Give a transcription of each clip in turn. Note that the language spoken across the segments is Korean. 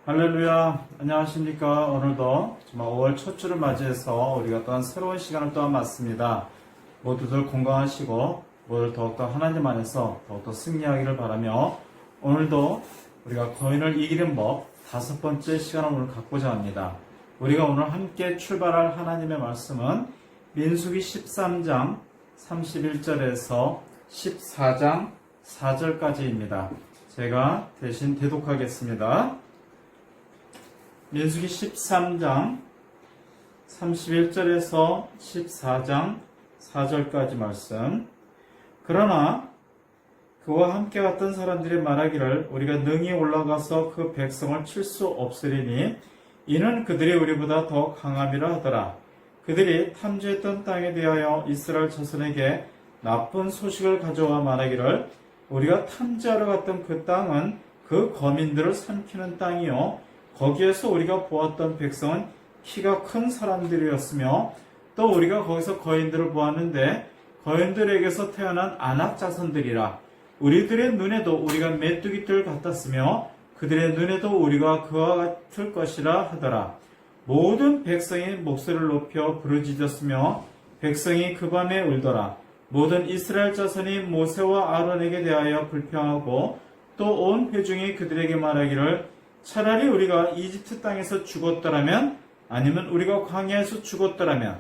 할렐루야, 안녕하십니까. 오늘도 정말 5월 첫 주를 맞이해서 우리가 또한 새로운 시간을 또한 맞습니다. 모두들 건강하시고 모두 더욱더 하나님 안에서 더욱더 승리하기를 바라며 오늘도 우리가 거인을 이기는 법 5번째 시간을 오늘 갖고자 합니다. 우리가 오늘 함께 출발할 하나님의 말씀은 민수기 13장 31절에서 14장 4절까지입니다. 제가 대신 대독하겠습니다. 민수기 13장 31절에서 14장 4절까지 말씀. 그러나 그와 함께 갔던 사람들이 말하기를 우리가 능히 올라가서 그 백성을 칠 수 없으리니 이는 그들이 우리보다 더 강함이라 하더라. 그들이 탐지했던 땅에 대하여 이스라엘 자손에게 나쁜 소식을 가져와 말하기를 우리가 탐지하러 갔던 그 땅은 그 거민들을 삼키는 땅이요 거기에서 우리가 보았던 백성은 키가 큰 사람들이었으며 또 우리가 거기서 거인들을 보았는데 거인들에게서 태어난 안악 자손들이라. 우리들의 눈에도 우리가 메뚜기들 같았으며 그들의 눈에도 우리가 그와 같을 것이라 하더라. 모든 백성이 목소리를 높여 부르짖었으며 백성이 그 밤에 울더라. 모든 이스라엘 자손이 모세와 아론에게 대하여 불평하고 또 온 회중이 그들에게 말하기를 차라리 우리가 이집트 땅에서 죽었더라면 아니면 우리가 광야에서 죽었더라면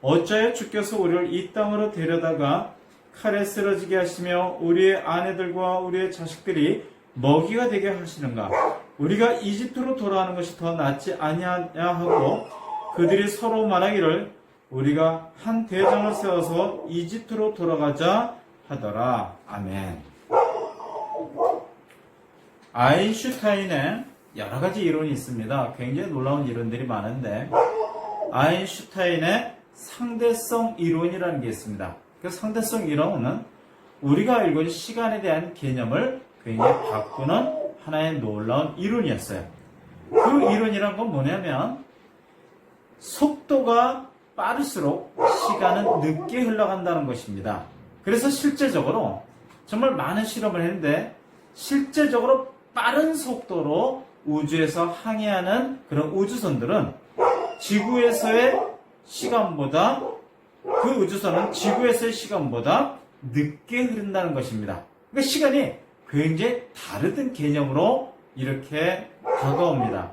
어찌하여 주께서 우리를 이 땅으로 데려다가 칼에 쓰러지게 하시며 우리의 아내들과 우리의 자식들이 먹이가 되게 하시는가? 우리가 이집트로 돌아가는 것이 더 낫지 아니하냐 하고 그들이 서로 말하기를 우리가 한 대장을 세워서 이집트로 돌아가자 하더라. 아멘. 아인슈타인의 여러 가지 이론이 있습니다. 굉장히 놀라운 이론들이 많은데 아인슈타인의 상대성 이론이라는 게 있습니다. 그 상대성 이론은 우리가 알고 있는 시간에 대한 개념을 굉장히 바꾸는 하나의 놀라운 이론이었어요. 그 이론이란 건 뭐냐면 속도가 빠를수록 시간은 늦게 흘러간다는 것입니다. 그래서 실제적으로 정말 많은 실험을 했는데 실제적으로 빠른 속도로 우주에서 항해하는 그런 우주선들은 지구에서의 시간보다 그 우주선은 지구에서의 시간보다 늦게 흐른다는 것입니다. 그러니까 시간이 굉장히 다르던 개념으로 이렇게 다가옵니다.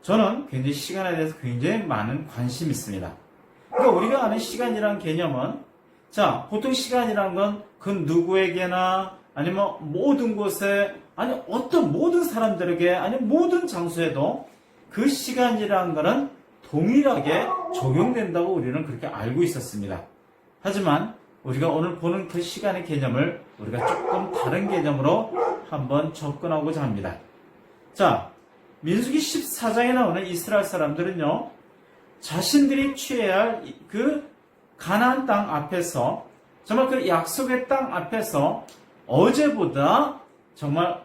저는 굉장히 시간에 대해서 굉장히 많은 관심이 있습니다. 그러니까 우리가 아는 시간이라는 개념은 보통 시간이라는 건 그 누구에게나 아니면 모든 곳에 아니 어떤 모든 사람들에게 아니 모든 장소에도 그 시간이라는 것은 동일하게 적용된다고 우리는 그렇게 알고 있었습니다. 하지만 우리가 오늘 보는 그 시간의 개념을 우리가 조금 다른 개념으로 한번 접근하고자 합니다. 민수기 14장에 나오는 이스라엘 사람들은요, 자신들이 취해야 할 그 가나안 땅 앞에서 정말 그 약속의 땅 앞에서 어제보다 정말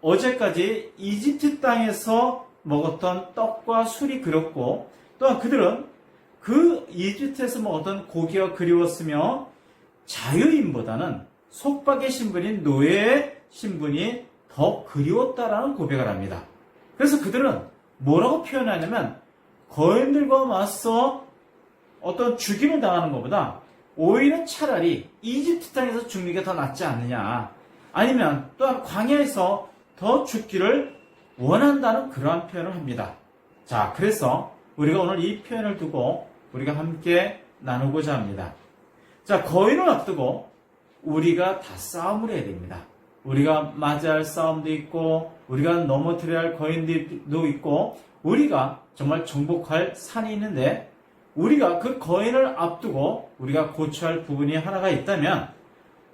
어제까지 이집트 땅에서 먹었던 떡과 술이 그립고 또한 그들은 그 이집트에서 먹었던 고기가 그리웠으며 자유인보다는 속박의 신분인 노예의 신분이 더 그리웠다라는 고백을 합니다. 그래서 그들은 뭐라고 표현하냐면 거인들과 맞서 어떤 죽임을 당하는 것보다 오히려 차라리 이집트 땅에서 죽는 게 더 낫지 않느냐 아니면 또한 광야에서 더 죽기를 원한다는 그러한 표현을 합니다. 그래서 우리가 오늘 이 표현을 두고 우리가 함께 나누고자 합니다. 거인을 앞두고 우리가 다 싸움을 해야 됩니다. 우리가 맞아야 할 싸움도 있고 우리가 넘어뜨려야 할 거인도 있고 우리가 정말 정복할 산이 있는데 우리가 그 거인을 앞두고 우리가 고쳐야 할 부분이 하나가 있다면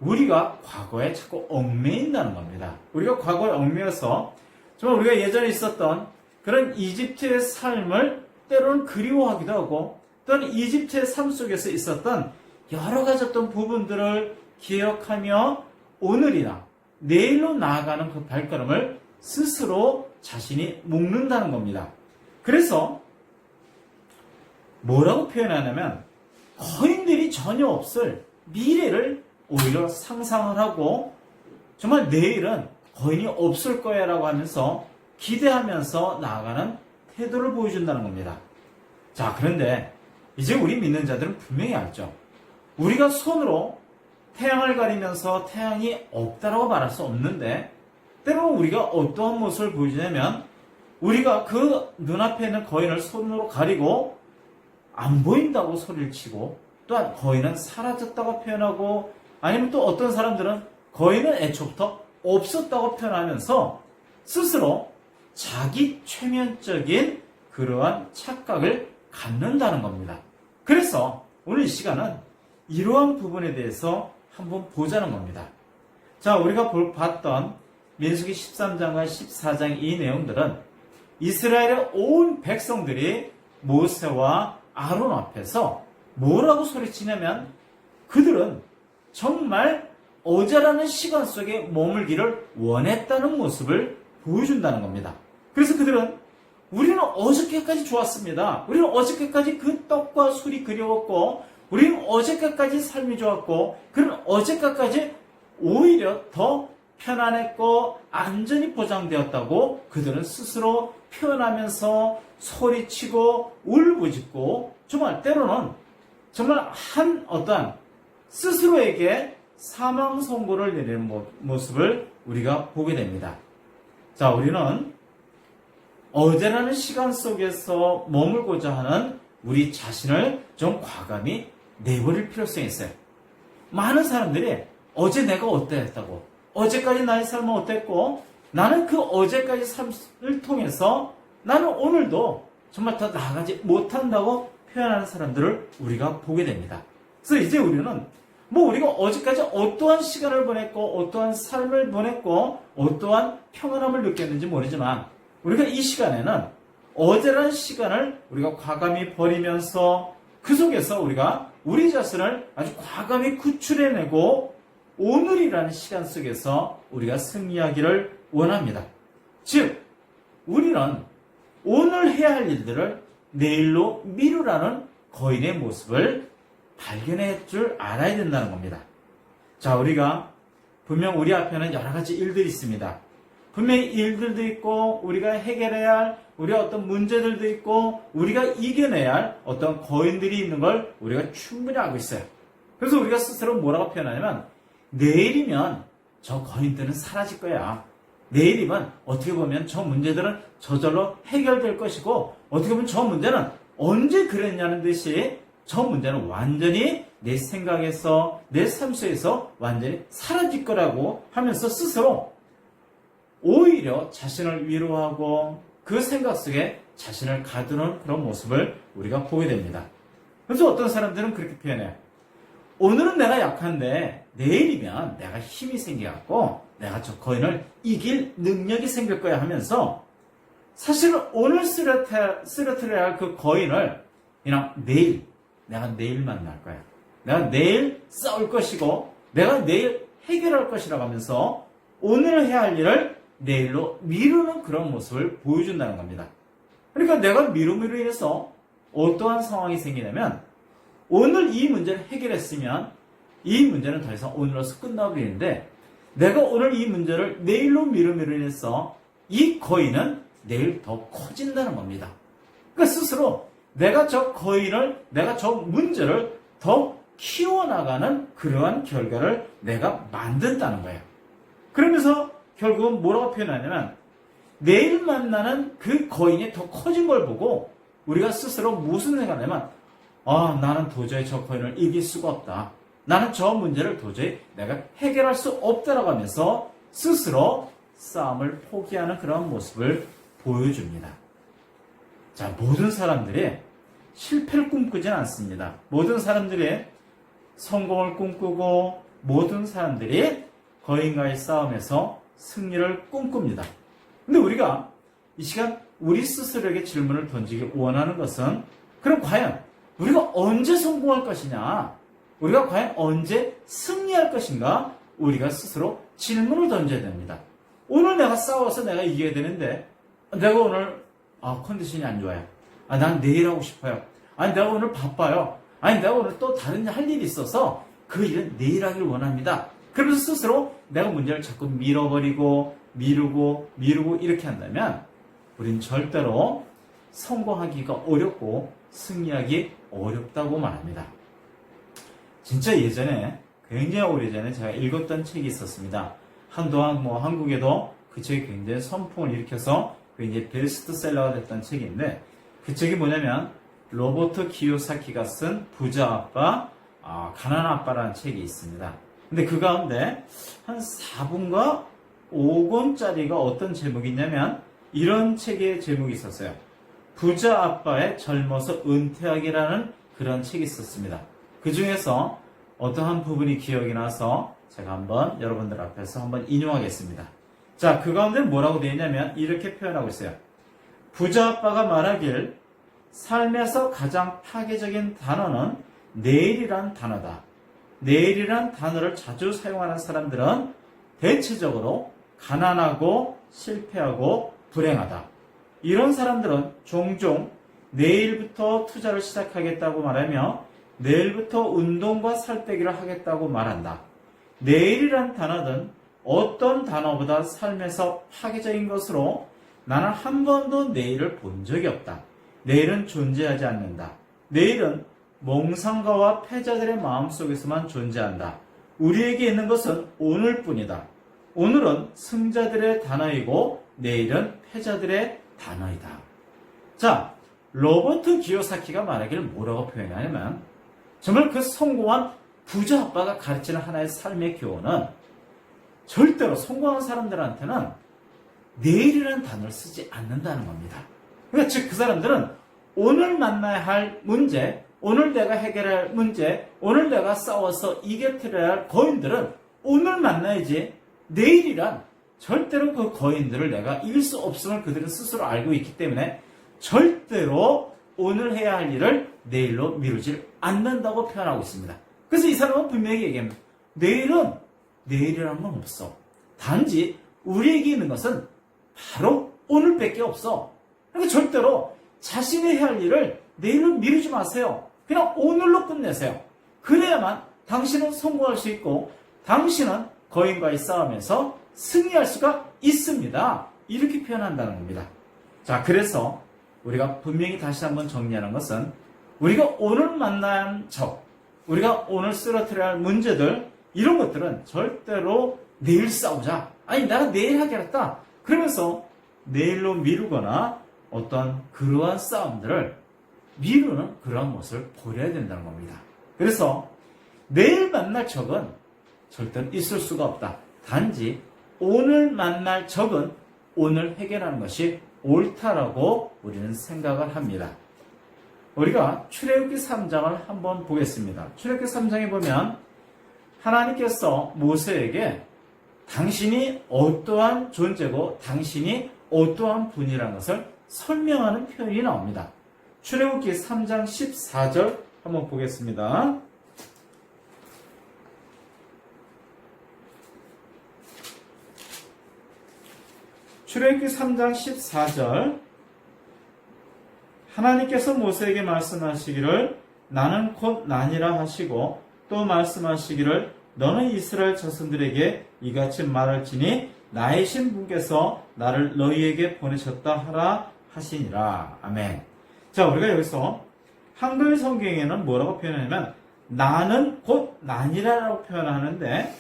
우리가 과거에 자꾸 얽매인다는 겁니다. 우리가 과거에 얽매여서 정말 우리가 예전에 있었던 그런 이집트의 삶을 때로는 그리워하기도 하고 또는 이집트의 삶 속에서 있었던 여러 가지 어떤 부분들을 기억하며 오늘이나 내일로 나아가는 그 발걸음을 스스로 자신이 묶는다는 겁니다. 그래서 뭐라고 표현하냐면 거인들이 전혀 없을 미래를 오히려 상상을 하고 정말 내일은 거인이 없을 거야 라고 하면서 기대하면서 나아가는 태도를 보여준다는 겁니다. 자, 그런데 이제 우리 믿는 자들은 분명히 알죠. 우리가 손으로 태양을 가리면서 태양이 없다라고 말할 수 없는데, 때로는 우리가 어떠한 모습을 보여주냐면 우리가 그 눈앞에 있는 거인을 손으로 가리고 안 보인다고 소리를 치고, 또한 거인은 사라졌다고 표현하고, 아니면 또 어떤 사람들은 거인은 애초부터 없었다고 표현하면서 스스로 자기 최면적인 그러한 착각을 갖는다는 겁니다. 그래서 오늘 이 시간은 이러한 부분에 대해서 한번 보자는 겁니다. 자, 우리가 봤던 민수기 13장과 14장 이 내용들은 이스라엘의 온 백성들이 모세와 아론 앞에서 뭐라고 소리치냐면 그들은 정말 어제라는 시간 속에 머물기를 원했다는 모습을 보여준다는 겁니다. 그래서 그들은 우리는 어저께까지 좋았습니다. 우리는 어저께까지 그 떡과 술이 그리웠고, 우리는 어저께까지 삶이 좋았고, 그런 어저께까지 오히려 더 편안했고 안전이 보장되었다고 그들은 스스로 표현하면서 소리치고 울부짖고, 정말 때로는 정말 어떠한 스스로에게 사망 선고를 내리는 모습을 우리가 보게 됩니다. 자, 우리는 어제라는 시간 속에서 머물고자 하는 우리 자신을 좀 과감히 내버릴 필요성이 있어요. 많은 사람들이 어제 내가 어땠다고, 어제까지 나의 삶은 어땠고, 나는 그 어제까지 삶을 통해서 나는 오늘도 정말 더 나아가지 못한다고 표현하는 사람들을 우리가 보게 됩니다. 그래서 이제 우리는 우리가 어제까지 어떠한 시간을 보냈고, 어떠한 삶을 보냈고, 어떠한 평안함을 느꼈는지 모르지만, 우리가 이 시간에는 어제라는 시간을 우리가 과감히 버리면서 그 속에서 우리가 우리 자신을 아주 과감히 구출해내고 오늘이라는 시간 속에서 우리가 승리하기를 원합니다. 즉, 우리는 오늘 해야 할 일들을 내일로 미루라는 거인의 모습을 발견할 줄 알아야 된다는 겁니다. 자, 우리가 분명 우리 앞에는 여러 가지 일들이 있습니다. 분명히 일들도 있고, 우리가 해결해야 할 우리가 어떤 문제들도 있고, 우리가 이겨내야 할 어떤 거인들이 있는 걸 우리가 충분히 알고 있어요. 그래서 우리가 스스로 뭐라고 표현하냐면, 내일이면 저 거인들은 사라질 거야. 내일이면 어떻게 보면 저 문제들은 저절로 해결될 것이고, 어떻게 보면 저 문제는 언제 그랬냐는 듯이 저 문제는 완전히 내 생각에서, 내 삶 속에서 완전히 사라질 거라고 하면서 스스로 오히려 자신을 위로하고 그 생각 속에 자신을 가두는 그런 모습을 우리가 보게 됩니다. 그래서 어떤 사람들은 그렇게 표현해요. 오늘은 내가 약한데 내일이면 내가 힘이 생겨갖고 내가 저 거인을 이길 능력이 생길 거야 하면서 사실은 오늘 쓰러뜨려야 할 그 거인을 그냥 내가 내일 만날 거야. 내가 내일 싸울 것이고 내가 내일 해결할 것이라고 하면서 오늘 해야 할 일을 내일로 미루는 그런 모습을 보여준다는 겁니다. 그러니까 내가 미룸으로 인해서 어떠한 상황이 생기냐면 오늘 이 문제를 해결했으면 이 문제는 더 이상 오늘로서 끝나버리는데 내가 오늘 이 문제를 내일로 미룸으로 인해서 이 거인은 내일 더 커진다는 겁니다. 그러니까 스스로 내가 저 거인을, 내가 저 문제를 더 키워나가는 그러한 결과를 내가 만든다는 거예요. 그러면서 결국은 뭐라고 표현하냐면 내일 만나는 그 거인이 더 커진 걸 보고 우리가 스스로 무슨 생각하냐면 나는 도저히 저 거인을 이길 수가 없다. 나는 저 문제를 도저히 내가 해결할 수 없다라고 하면서 스스로 싸움을 포기하는 그런 모습을 보여줍니다. 자, 모든 사람들이 실패를 꿈꾸진 않습니다. 모든 사람들이 성공을 꿈꾸고 모든 사람들이 거인과의 싸움에서 승리를 꿈꿉니다. 근데 우리가 이 시간 우리 스스로에게 질문을 던지기 원하는 것은 그럼 과연 우리가 언제 성공할 것이냐? 우리가 과연 언제 승리할 것인가? 우리가 스스로 질문을 던져야 됩니다. 오늘 내가 싸워서 내가 이겨야 되는데 내가 오늘 컨디션이 안 좋아요. 난 내일 하고 싶어요. 내가 오늘 바빠요. 내가 오늘 또 다른 할 일이 있어서 그 일은 내일 하길 원합니다. 그러면서 스스로 내가 문제를 자꾸 밀어버리고 미루고 이렇게 한다면 우린 절대로 성공하기가 어렵고 승리하기 어렵다고 말합니다. 진짜 예전에, 굉장히 오래전에 제가 읽었던 책이 있었습니다. 한동안 한국에도 그 책이 굉장히 선풍을 일으켜서 굉장히 베스트셀러가 됐던 책인데, 그 책이 뭐냐면 로버트 키요사키가 쓴 부자 아빠, 가난한 아빠라는 책이 있습니다. 근데 그 가운데 한 4분과 5권짜리가 어떤 제목이 있냐면 이런 책의 제목이 있었어요. 부자 아빠의 젊어서 은퇴하기라는 그런 책이 있었습니다. 그 중에서 어떠한 부분이 기억이 나서 제가 한번 여러분들 앞에서 한번 인용하겠습니다. 자, 그 가운데 뭐라고 되어 있냐면 이렇게 표현하고 있어요. 부자 아빠가 말하길 삶에서 가장 파괴적인 단어는 내일이란 단어다. 내일이란 단어를 자주 사용하는 사람들은 대체적으로 가난하고 실패하고 불행하다. 이런 사람들은 종종 내일부터 투자를 시작하겠다고 말하며 내일부터 운동과 살 빼기를 하겠다고 말한다. 내일이란 단어는 어떤 단어보다 삶에서 파괴적인 것으로 나는 한 번도 내일을 본 적이 없다. 내일은 존재하지 않는다. 내일은 몽상가와 패자들의 마음속에서만 존재한다. 우리에게 있는 것은 오늘뿐이다. 오늘은 승자들의 단어이고 내일은 패자들의 단어이다. 자, 로버트 기요사키가 말하기를 뭐라고 표현하냐면 정말 그 성공한 부자 아빠가 가르치는 하나의 삶의 교훈은 절대로 성공한 사람들한테는 내일이라는 단어를 쓰지 않는다는 겁니다. 그러니까 즉 그 사람들은 오늘 만나야 할 문제, 오늘 내가 해결할 문제, 오늘 내가 싸워서 이겨트려야 할 거인들은 오늘 만나야지 내일이란 절대로 그 거인들을 내가 이길 수 없음을 그들은 스스로 알고 있기 때문에 절대로 오늘 해야 할 일을 내일로 미루질 않는다고 표현하고 있습니다. 그래서 이 사람은 분명히 얘기합니다. 내일이란 건 없어. 단지 우리에게 있는 것은 바로 오늘밖에 없어. 그러니까 절대로 자신이 해야 할 일을 내일로 미루지 마세요. 그냥 오늘로 끝내세요. 그래야만 당신은 성공할 수 있고 당신은 거인과의 싸움에서 승리할 수가 있습니다. 이렇게 표현한다는 겁니다. 자, 그래서 우리가 분명히 다시 한번 정리하는 것은 우리가 오늘 만나야 할 적, 우리가 오늘 쓰러뜨려야 할 문제들, 이런 것들은 절대로 내일 싸우자. 아니, 내가 내일 하겠다. 그러면서 내일로 미루거나 어떤 그러한 싸움들을 미루는 그러한 모습을 버려야 된다는 겁니다. 그래서 내일 만날 적은 절대로 있을 수가 없다. 단지 오늘 만날 적은 오늘 해결하는 것이 옳다라고 우리는 생각을 합니다. 우리가 출애굽기 3장을 한번 보겠습니다. 출애굽기 3장에 보면 하나님께서 모세에게 당신이 어떠한 존재고 당신이 어떠한 분이라는 것을 설명하는 표현이 나옵니다. 출애굽기 3장 14절 한번 보겠습니다. 출애굽기 3장 14절 하나님께서 모세에게 말씀하시기를 나는 곧 나니라 하시고 또 말씀하시기를 너는 이스라엘 자손들에게 이같이 말할지니 나의 신분께서 나를 너희에게 보내셨다 하라 하시니라. 아멘. 자, 우리가 여기서 한글 성경에는 뭐라고 표현하냐면 나는 곧 나니라라고 표현하는데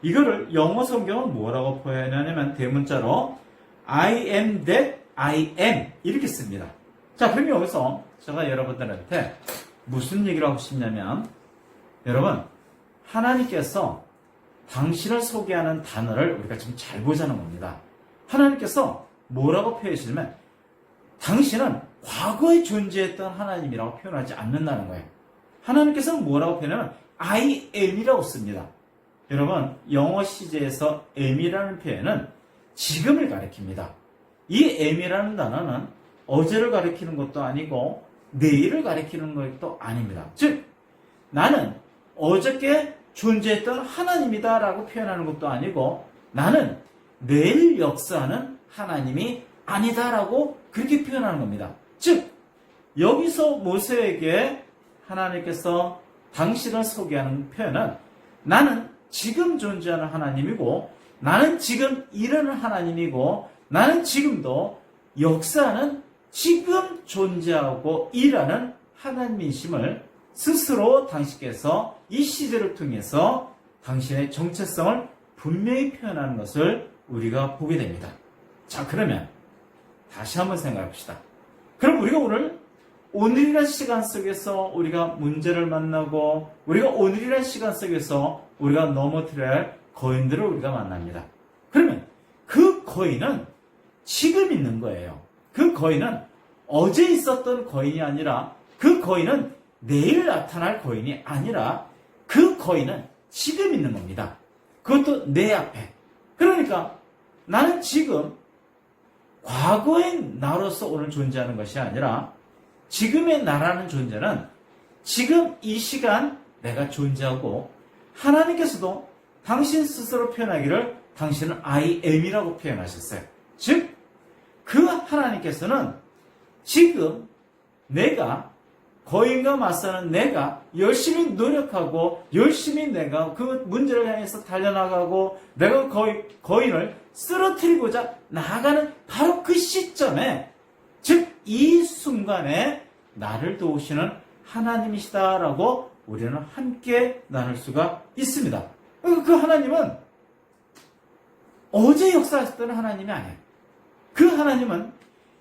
이거를 영어 성경은 뭐라고 표현하냐면 대문자로 I am that I am 이렇게 씁니다. 자, 그럼 여기서 제가 여러분들한테 무슨 얘기를 하고 싶냐면 여러분, 하나님께서 당신을 소개하는 단어를 우리가 좀 잘 보자는 겁니다. 하나님께서 뭐라고 표현하시냐면 당신은 과거에 존재했던 하나님이라고 표현하지 않는다는 거예요. 하나님께서는 뭐라고 표현하면 I am이라고 씁니다. 여러분, 영어 시제에서 am이라는 표현은 지금을 가리킵니다. 이 am이라는 단어는 어제를 가리키는 것도 아니고 내일을 가리키는 것도 아닙니다. 즉, 나는 어저께 존재했던 하나님이다 라고 표현하는 것도 아니고 나는 내일 역사하는 하나님이 아니다 라고 그렇게 표현하는 겁니다. 즉, 여기서 모세에게 하나님께서 당신을 소개하는 표현은 나는 지금 존재하는 하나님이고 나는 지금 이르는 하나님이고 나는 지금도 역사는 지금 존재하고 일하는 하나님이심을 스스로 당신께서 이 시제를 통해서 당신의 정체성을 분명히 표현하는 것을 우리가 보게 됩니다. 자, 그러면 다시 한번 생각해 봅시다. 그럼 우리가 오늘이라는 시간 속에서 우리가 문제를 만나고 우리가 오늘이라는 시간 속에서 우리가 넘어뜨려야 할 거인들을 우리가 만납니다. 그러면 그 거인은 지금 있는 거예요. 그 거인은 어제 있었던 거인이 아니라 그 거인은 내일 나타날 거인이 아니라 그 거인은 지금 있는 겁니다. 그것도 내 앞에. 그러니까 나는 지금 과거의 나로서 오늘 존재하는 것이 아니라 지금의 나라는 존재는 지금 이 시간 내가 존재하고 하나님께서도 당신 스스로 표현하기를 당신은 I am이라고 표현하셨어요. 즉, 그 하나님께서는 지금 내가 거인과 맞서는 내가 열심히 노력하고 열심히 내가 그 문제를 향해서 달려나가고 내가 거인을 쓰러뜨리고자 나아가는 바로 그 시점에 즉 이 순간에 나를 도우시는 하나님이시다라고 우리는 함께 나눌 수가 있습니다. 그 하나님은 어제 역사하셨던 하나님이 아니에요. 그 하나님은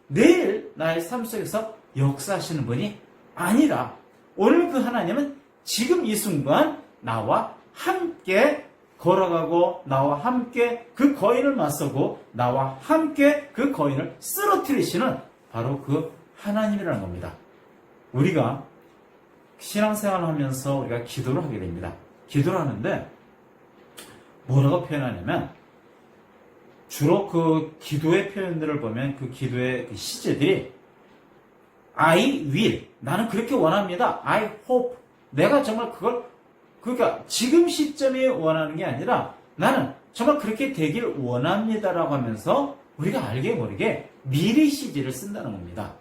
내일 나의 삶 속에서 역사하시는 분이 아니라 오늘 그 하나님은 지금 이 순간 나와 함께 걸어가고 나와 함께 그 거인을 맞서고 나와 함께 그 거인을 쓰러뜨리시는 바로 그 하나님이라는 겁니다. 우리가 신앙생활을 하면서 우리가 기도를 하게 됩니다. 기도를 하는데 뭐라고 표현하냐면 주로 그 기도의 표현들을 보면 그 기도의 그 시제들이 I will, 나는 그렇게 원합니다. I hope, 내가 정말 그러니까 지금 시점에 원하는 게 아니라 나는 정말 그렇게 되길 원합니다라고 하면서 우리가 알게 모르게 미래 시제를 쓴다는 겁니다.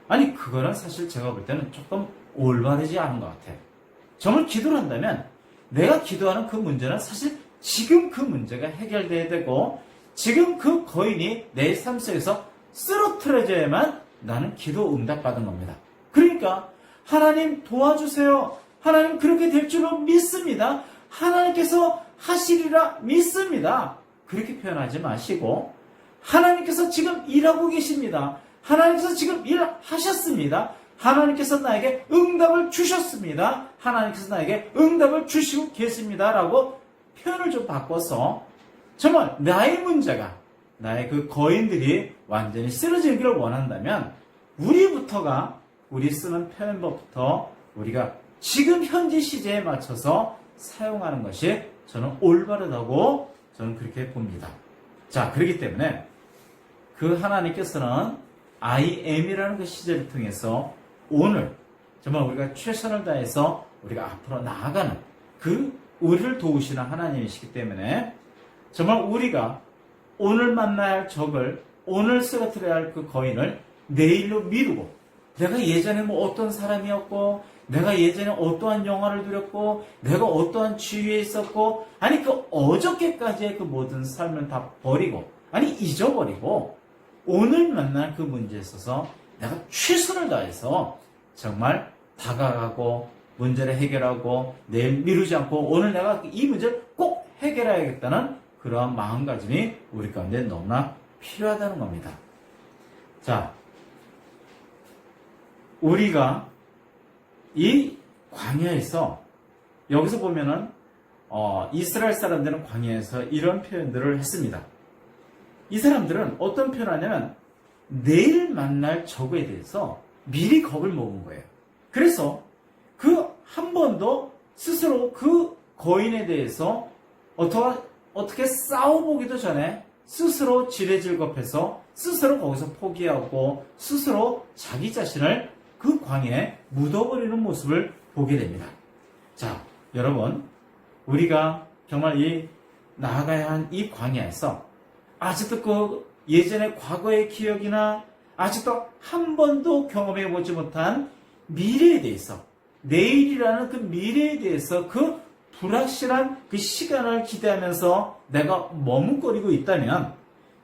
아니 그거는 사실 제가 볼 때는 조금 올바르지 않은 것 같아요. 정말 기도를 한다면 내가 기도하는 그 문제는 사실 지금 그 문제가 해결돼야 되고 지금 그 거인이 내 삶 속에서 쓰러뜨려져야만 나는 기도 응답받은 겁니다. 그러니까 하나님 도와주세요. 하나님 그렇게 될 줄로 믿습니다. 하나님께서 하시리라 믿습니다. 그렇게 표현하지 마시고 하나님께서 지금 일하고 계십니다. 하나님께서 지금 일하셨습니다. 하나님께서 나에게 응답을 주셨습니다. 하나님께서 나에게 응답을 주시고 계십니다. 라고 표현을 좀 바꿔서 정말 나의 문제가 나의 그 거인들이 완전히 쓰러지는 길을 원한다면 우리 쓰는 표현법부터 우리가 지금 현재 시제에 맞춰서 사용하는 것이 저는 올바르다고 저는 그렇게 봅니다. 자, 그렇기 때문에 그 하나님께서는 I am이라는 그 시제를 통해서 오늘 정말 우리가 최선을 다해서 우리가 앞으로 나아가는 그 우리를 도우시는 하나님이시기 때문에 정말 우리가 오늘 만나야 할 적을 오늘 쓰러뜨려야 할 그 거인을 내일로 미루고 내가 예전에 뭐 어떤 사람이었고 내가 예전에 어떠한 영화를 누렸고 내가 어떠한 지위에 있었고 아니 그 어저께까지의 그 모든 삶을 다 버리고 아니 잊어버리고 오늘 만날 그 문제에 있어서 내가 최선을 다해서 정말 다가가고 문제를 해결하고 내일 미루지 않고 오늘 내가 이 문제를 꼭 해결해야겠다는 그러한 마음가짐이 우리 가운데 너무나 필요하다는 겁니다. 자, 우리가 이 광야에서 여기서 보면은 이스라엘 사람들은 광야에서 이런 표현들을 했습니다. 이 사람들은 어떤 표현을 하냐면 내일 만날 적에 대해서 미리 겁을 먹은 거예요. 그래서 그 한 번도 스스로 그 거인에 대해서 어떻게 싸워보기도 전에 스스로 지레질겁해서 스스로 거기서 포기하고 스스로 자기 자신을 그 광야에 묻어버리는 모습을 보게 됩니다. 자, 여러분, 우리가 정말 나아가야 한 이 광야에서 아직도 그 예전의 과거의 기억이나 아직도 한 번도 경험해보지 못한 미래에 대해서 내일이라는 그 미래에 대해서 그 불확실한 그 시간을 기대하면서 내가 머뭇거리고 있다면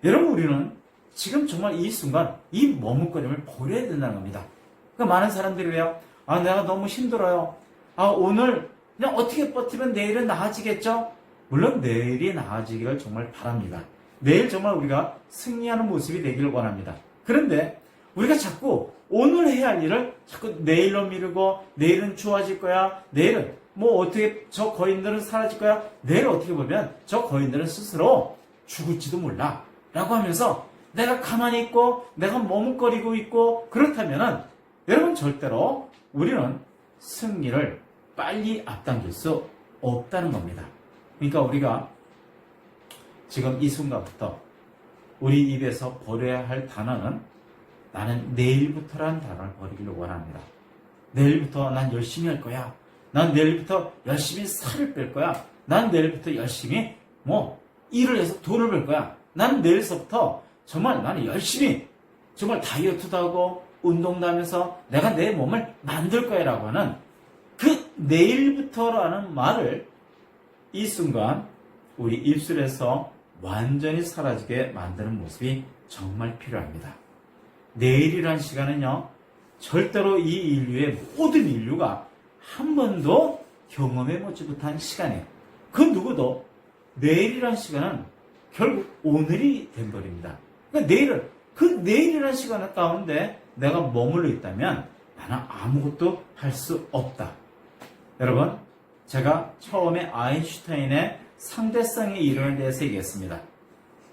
여러분 우리는 지금 정말 이 순간 이 머뭇거림을 버려야 된다는 겁니다. 그러니까 많은 사람들이 왜요? 내가 너무 힘들어요. 오늘 그냥 어떻게 버티면 내일은 나아지겠죠? 물론 내일이 나아지기를 정말 바랍니다. 내일 정말 우리가 승리하는 모습이 되기를 원합니다. 그런데 우리가 자꾸 오늘 해야 할 일을 자꾸 내일로 미루고 내일은 좋아질 거야. 내일은 뭐 어떻게 저 거인들은 사라질 거야. 내일 어떻게 보면 저 거인들은 스스로 죽을지도 몰라 라고 하면서 내가 가만히 있고 내가 머뭇거리고 있고 그렇다면은 여러분 절대로 우리는 승리를 빨리 앞당길 수 없다는 겁니다. 그러니까 우리가 지금 이 순간부터 우리 입에서 버려야 할 단어는 나는 내일부터라는 단어를 버리기를 원합니다. 내일부터 난 열심히 할 거야. 난 내일부터 열심히 살을 뺄 거야. 난 내일부터 열심히 일을 해서 돈을 벌 거야. 난 내일서부터 정말 나는 열심히 정말 다이어트도 하고 운동도 하면서 내가 내 몸을 만들 거야 라고 하는 그 내일부터라는 말을 이 순간 우리 입술에서 완전히 사라지게 만드는 모습이 정말 필요합니다. 내일이란 시간은요, 절대로 이 인류의 모든 인류가 한 번도 경험해보지 못한 시간이에요. 그 누구도 내일이란 시간은 결국 오늘이 된버립니다. 그러니까 그 내일이란 시간 가운데 내가 머물러 있다면 나는 아무것도 할 수 없다. 여러분, 제가 처음에 아인슈타인의 상대성의 이론에 대해서 얘기했습니다.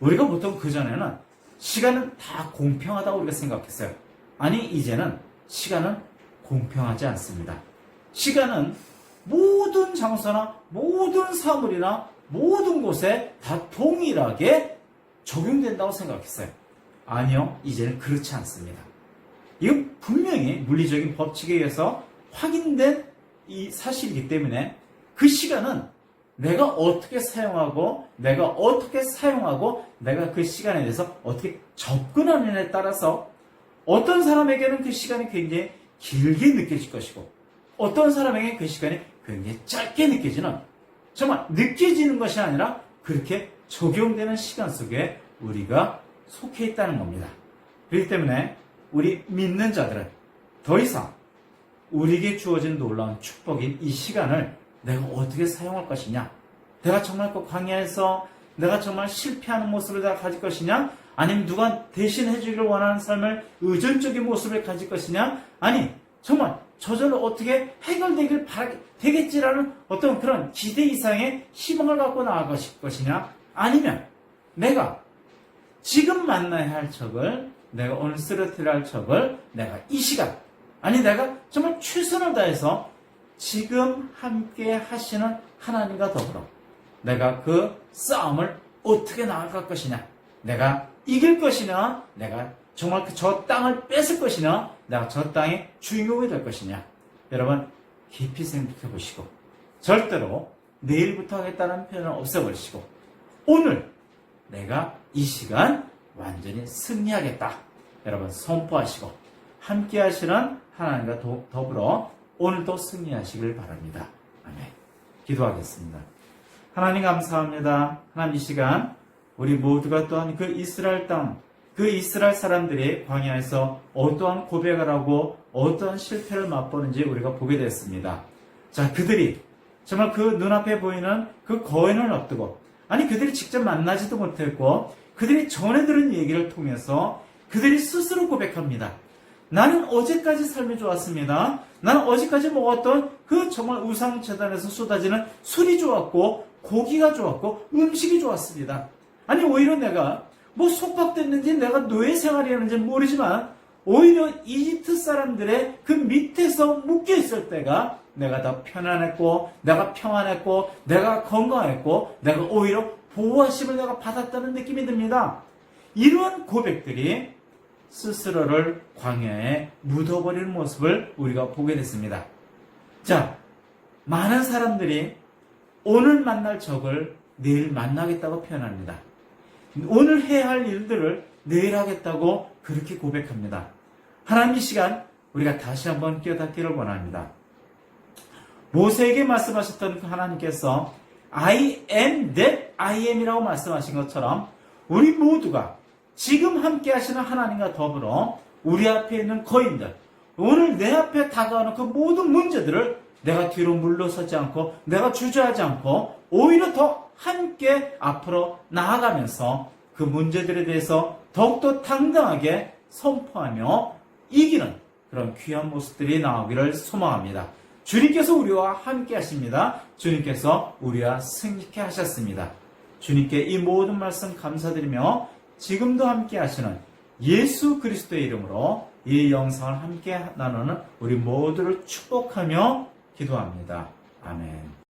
우리가 보통 그전에는 시간은 다 공평하다고 우리가 생각했어요. 아니, 이제는 시간은 공평하지 않습니다. 시간은 모든 장소나 모든 사물이나 모든 곳에 다 동일하게 적용된다고 생각했어요. 아니요, 이제는 그렇지 않습니다. 이건 분명히 물리적인 법칙에 의해서 확인된 이 사실이기 때문에 그 시간은 내가 어떻게 사용하고 내가 그 시간에 대해서 어떻게 접근하느냐에 따라서 어떤 사람에게는 그 시간이 굉장히 길게 느껴질 것이고 어떤 사람에게는 그 시간이 굉장히 짧게 느껴지는, 정말 느껴지는 것이 아니라 그렇게 적용되는 시간 속에 우리가 속해 있다는 겁니다. 그렇기 때문에 우리 믿는 자들은 더 이상 우리에게 주어진 놀라운 축복인 이 시간을 내가 어떻게 사용할 것이냐, 내가 정말 그 광야에서 내가 정말 실패하는 모습을 내가 가질 것이냐, 아니면 누가 대신 해주기를 원하는 삶을 의존적인 모습을 가질 것이냐, 아니 정말 저절로 어떻게 해결되길 되겠지라는 어떤 그런 기대 이상의 희망을 갖고 나아갈 것이냐, 아니면 내가 지금 만나야 할 적을, 내가 오늘 쓰러뜨려야 할 적을 내가 이 시간, 아니 내가 정말 최선을 다해서 지금 함께 하시는 하나님과 더불어 내가 그 싸움을 어떻게 나아갈 것이냐, 내가 이길 것이냐, 내가 정말 저 땅을 뺏을 것이냐, 내가 저 땅의 주인공이 될 것이냐. 여러분 깊이 생각해 보시고 절대로 내일부터 하겠다는 표현을 없애버리시고 오늘 내가 이 시간 완전히 승리하겠다, 여러분 선포하시고 함께 하시는 하나님과 더불어 오늘도 승리하시길 바랍니다. 아멘. 기도하겠습니다. 하나님 감사합니다. 하나님 이 시간 우리 모두가 또한 그 이스라엘 땅, 그 이스라엘 사람들이 광야에서 어떠한 고백을 하고 어떠한 실패를 맛보는지 우리가 보게 됐습니다. 자, 그들이 정말 그 눈앞에 보이는 그 거인을 앞두고, 아니 그들이 직접 만나지도 못했고 그들이 전해 들은 얘기를 통해서 그들이 스스로 고백합니다. 나는 어제까지 삶이 좋았습니다. 나는 어제까지 먹었던 그 정말 우상재단에서 쏟아지는 술이 좋았고 고기가 좋았고 음식이 좋았습니다. 아니 오히려 내가 속박됐는지 내가 노예 생활이었는지 모르지만 오히려 이집트 사람들의 그 밑에서 묶여 있을 때가 내가 더 편안했고 내가 평안했고 내가 건강했고 내가 오히려 보호하심을 내가 받았다는 느낌이 듭니다. 이러한 고백들이 스스로를 광야에 묻어버리는 모습을 우리가 보게 됐습니다. 자, 많은 사람들이 오늘 만날 적을 내일 만나겠다고 표현합니다. 오늘 해야 할 일들을 내일 하겠다고 그렇게 고백합니다. 하나님 이 시간 우리가 다시 한번 깨닫기를 원합니다. 모세에게 말씀하셨던 그 하나님께서 I am that I am 이라고 말씀하신 것처럼 우리 모두가 지금 함께 하시는 하나님과 더불어 우리 앞에 있는 거인들, 오늘 내 앞에 다가오는 그 모든 문제들을 내가 뒤로 물러서지 않고 내가 주저하지 않고 오히려 더 함께 앞으로 나아가면서 그 문제들에 대해서 더욱더 당당하게 선포하며 이기는 그런 귀한 모습들이 나오기를 소망합니다. 주님께서 우리와 함께 하십니다. 주님께서 우리와 승리케 하셨습니다. 주님께 이 모든 말씀 감사드리며 지금도 함께 하시는 예수 그리스도의 이름으로 이 영상을 함께 나누는 우리 모두를 축복하며 기도합니다. 아멘.